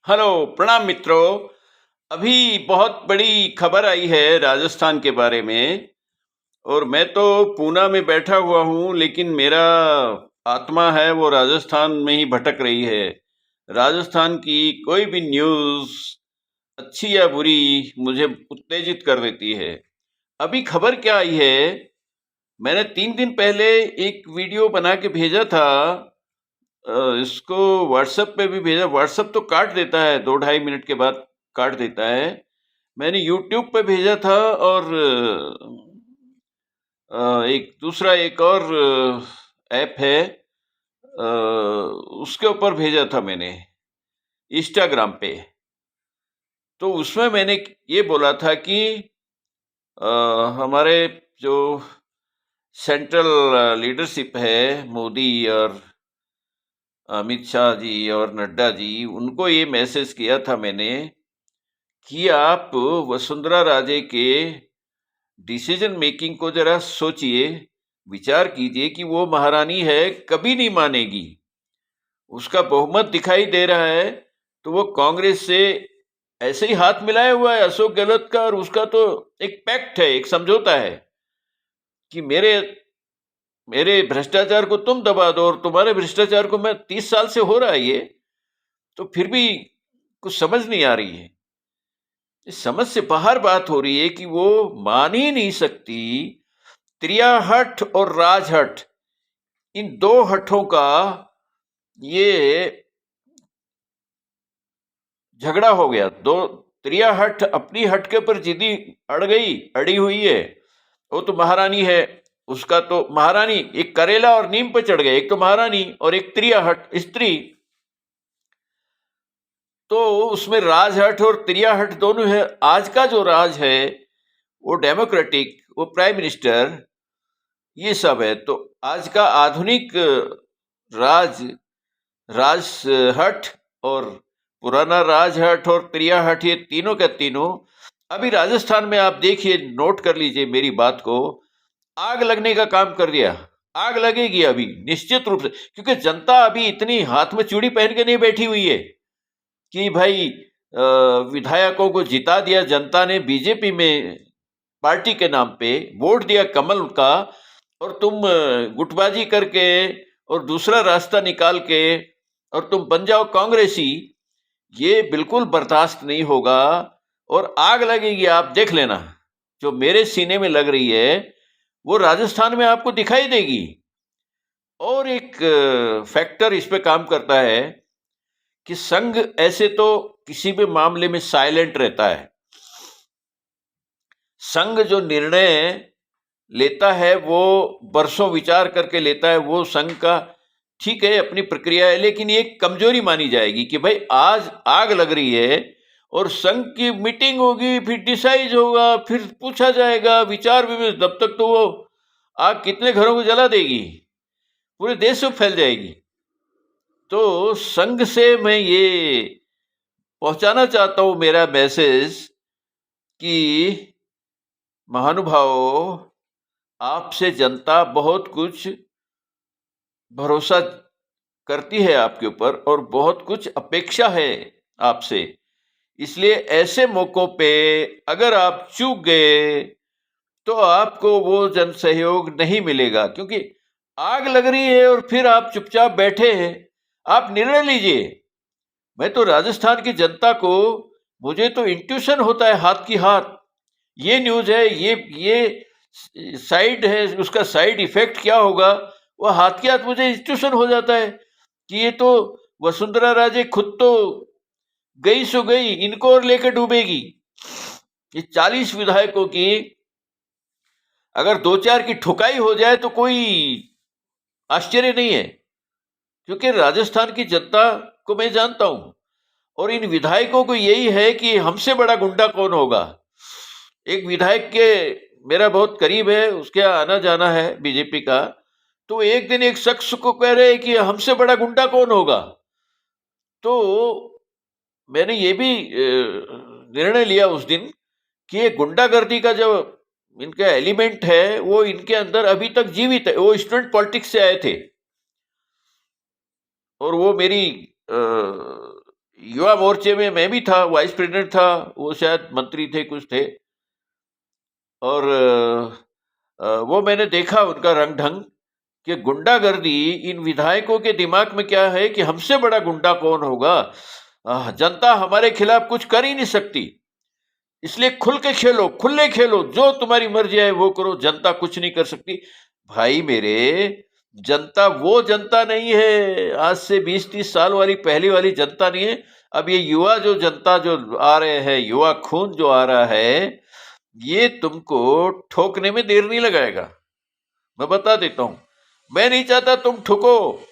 Hello, प्रणाम मित्रों। अभी बहुत बड़ी खबर आई है राजस्थान के बारे में। और मैं तो पूना में बैठा हुआ हूँ, लेकिन मेरा आत्मा है वो राजस्थान में ही भटक रही है। राजस्थान की कोई भी न्यूज़, अच्छी या बुरी, मुझे उत्तेजित कर देती है। अभी खबर क्या आई है, मैंने 3 दिन पहले एक वीडियो बना के भेजा था। इसको व्हाट्सएप पे भी भेजा। व्हाट्सएप तो काट देता है, 2-2.5 मिनट के बाद काट देता है। मैंने यूट्यूब पे भेजा था, और एक और ऐप है, उसके ऊपर भेजा था मैंने, इंस्टाग्राम पे। तो उसमें मैंने ये बोला था कि अ, हमारे जो सेंट्रल लीडरशिप है, मोदी और अमित शाह जी और नड्डा जी, उनको ये मैसेज किया था मैंने कि आप वसुंधरा राजे के डिसीजन मेकिंग को जरा सोचिए, विचार कीजिए कि वो महारानी है, कभी नहीं मानेगी। उसका बहुमत दिखाई दे रहा है, तो वो कांग्रेस से ऐसे ही हाथ मिलाया हुआ है अशोक गहलोत का, और उसका तो एक पैक्ट है, एक समझौता है कि मेरे मेरे भ्रष्टाचार को तुम दबा दो, और तुम्हारे भ्रष्टाचार को मैं 30 साल से हो रहा है ये, तो फिर भी कुछ समझ नहीं आ रही है। इस समझ से बाहर बात हो रही है कि वो मान ही नहीं सकती। त्रियाहट और राजहट, इन दो हठों का ये झगड़ा हो गया। दो त्रियाहट अपनी हट के ऊपर जिद्दी अड़ी हुई है। वो तो महारानी है, उसका तो महारानी एक करेला और नीम पे चढ़ गए, एक तो महारानी और एक त्रियाहट स्त्री। तो उसमें राजहट और त्रियाहट दोनों है। आज का जो राज है वो डेमोक्रेटिक, वो प्राइम मिनिस्टर, ये सब है। तो आज का आधुनिक राज, राजहट और पुराना राजहट और त्रियाहट, ये तीनों के तीनों अभी राजस्थान में, आप देखिए, नोट कर लीजिए मेरी बात को, आग लगने का काम कर दिया। आग लगेगी अभी निश्चित रूप से, क्योंकि जनता अभी इतनी हाथ में चूड़ी पहन के नहीं बैठी हुई है कि भाई विधायकों को जिता दिया जनता ने बीजेपी में, पार्टी के नाम पे वोट दिया कमल का, और तुम गुटबाजी करके और दूसरा रास्ता निकाल के और तुम बन जाओ कांग्रेसी। ये बिल्कुल बर्दाश्त नहीं होगा, और आग लगेगी, आप देख लेना। जो मेरे सीने में लग रही है वो राजस्थान में आपको दिखाई देगी। और एक फैक्टर इस पे काम करता है कि संघ ऐसे तो किसी भी मामले में साइलेंट रहता है। संघ जो निर्णय लेता है वो बरसों विचार करके लेता है। वो संघ का ठीक है, अपनी प्रक्रिया है, लेकिन ये कमजोरी मानी जाएगी कि भाई आज आग लग रही है और संघ की मीटिंग होगी, फिर डिसाइड होगा, फिर पूछा जाएगा, विचार विमर्श, तब तक तो वो आग कितने घरों को जला देगी, पूरे देश में फैल जाएगी। तो संघ से मैं ये पहुंचाना चाहता हूं मेरा मैसेज कि महानुभावों, आपसे जनता बहुत कुछ भरोसा करती है आपके ऊपर, और बहुत कुछ अपेक्षा है आपसे। इसलिए ऐसे मौकों पे अगर आप चूक गए तो आपको वो जन सहयोग नहीं मिलेगा, क्योंकि आग लग रही है और फिर आप चुपचाप बैठे हैं। आप निर्णय लीजिए। मैं तो राजस्थान की जनता को, मुझे तो इंट्यूशन होता है हाथ की हाथ, ये न्यूज है, ये साइड है, उसका साइड इफेक्ट क्या होगा, वो हाथ के हाथ मुझे इंस्टीट्यूशन हो जाता है कि ये तो वसुंधरा राजे खुद तो गई सो गई, इनको और लेकर डूबेगी। ये 40 विधायकों की अगर 2-4 की ठुकाई हो जाए तो कोई आश्चर्य नहीं है, क्योंकि राजस्थान की जनता को मैं जानता हूं। और इन विधायकों को यही है कि हमसे बड़ा गुंडा कौन होगा। एक विधायक के मेरा बहुत करीब है, उसके आना जाना है बीजेपी का, तो एक दिन एक शख्स को कह रहे कि हमसे बड़ा गुंडा कौन होगा। तो मैंने ये भी निर्णय लिया उस दिन कि ये गुंडागर्दी का जो इनका एलिमेंट है वो इनके अंदर अभी तक जीवित है। वो स्टूडेंट पॉलिटिक्स से आए थे, और वो मेरी युवा मोर्चे में मैं भी था, वाइस प्रेसिडेंट था, वो शायद मंत्री थे, कुछ थे। और वो मैंने देखा उनका रंग ढंग कि गुंडागर्दी इन विधायकों के दिमाग में क्या है कि हमसे बड़ा गुंडा कौन होगा, जनता हमारे खिलाफ कुछ कर ही नहीं सकती, इसलिए खुल के खेलो, खुले खेलो, जो तुम्हारी मर्जी है वो करो, जनता कुछ नहीं कर सकती। भाई मेरे, जनता वो जनता नहीं है आज से 20-30 साल वाली पहली वाली जनता नहीं है। अब ये युवा जो जनता जो आ रहे हैं, युवा खून जो आ रहा है, ये तुमको ठोकने में देर नहीं लगाएगा, मैं बता देता हूं। मैं नहीं चाहता तुम ठुको।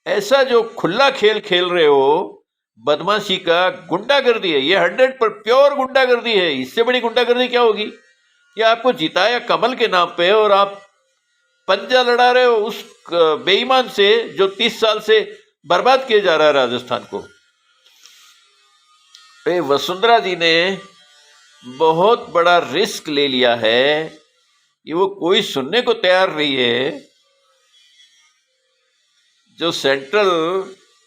ऐसा जो खुला खेल खेल रहे हो बदमाशी का, गुंडागर्दी है ये, 100 पर प्योर गुंडागर्दी है। इससे बड़ी गुंडागर्दी क्या होगी? ये आपको जिताया कमल के नाम पे और आप पंजा लड़ा रहे हो उस बेईमान से जो 30 साल से बर्बाद किए जा रहा है राजस्थान को। वसुंधरा जी ने बहुत बड़ा रिस्क ले लिया है, ये वो कोई सुनने को तैयार नहीं है। जो सेंट्रल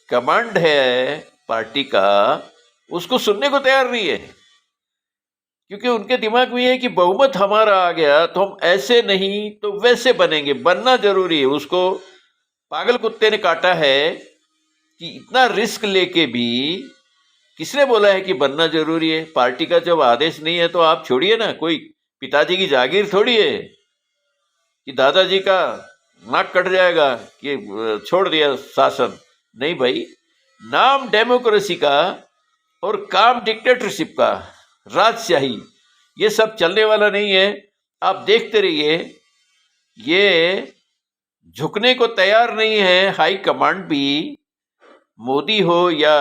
कमांड है पार्टी का, उसको सुनने को तैयार नहीं है, क्योंकि उनके दिमाग में है कि बहुमत हमारा आ गया तो हम ऐसे नहीं तो वैसे बनेंगे, बनना जरूरी है। उसको पागल कुत्ते ने काटा है कि इतना रिस्क लेके भी, किसने बोला है कि बनना जरूरी है? पार्टी का जब आदेश नहीं है तो आप छोड़िए ना, कोई पिताजी की जागीर थोड़ी है कि दादाजी का नाक कट जाएगा कि छोड़ दिया शासन। नहीं भाई, नाम डेमोक्रेसी का और काम डिक्टेटरशिप का, राजशाही, ये सब चलने वाला नहीं है। आप देखते रहिए, ये झुकने को तैयार नहीं है। हाई कमांड भी, मोदी हो या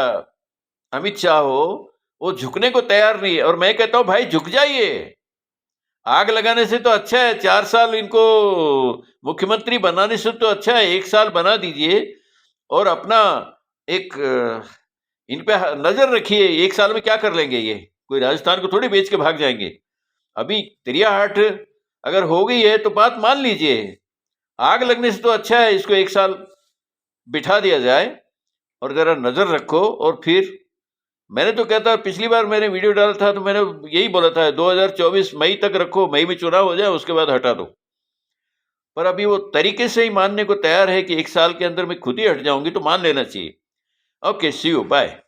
अमित शाह हो, वो झुकने को तैयार नहीं है। और मैं कहता हूं भाई झुक जाइए, आग लगाने से तो अच्छा है 4 साल इनको मुख्यमंत्री बनाने से तो अच्छा है 1 साल बना दीजिए और अपना एक इन पे नजर रखिए। 1 साल में क्या कर लेंगे ये? कोई राजस्थान को थोड़ी बेच के भाग जाएंगे। अभी तिरियाहाट अगर हो गई है तो बात मान लीजिए, आग लगने से तो अच्छा है इसको 1 साल बिठा दिया जाए और जरा नजर रखो। और फिर मैंने तो कहता, पिछली बार मैंने वीडियो डाला था तो मैंने यही बोला था 2024 मई तक रखो, मई में चुनाव हो जाए उसके बाद हटा दो। पर अभी वो तरीके से ही मानने को तैयार है कि 1 साल के अंदर मैं खुद ही हट जाऊंगी, तो मान लेना चाहिए। Okay, see you, bye.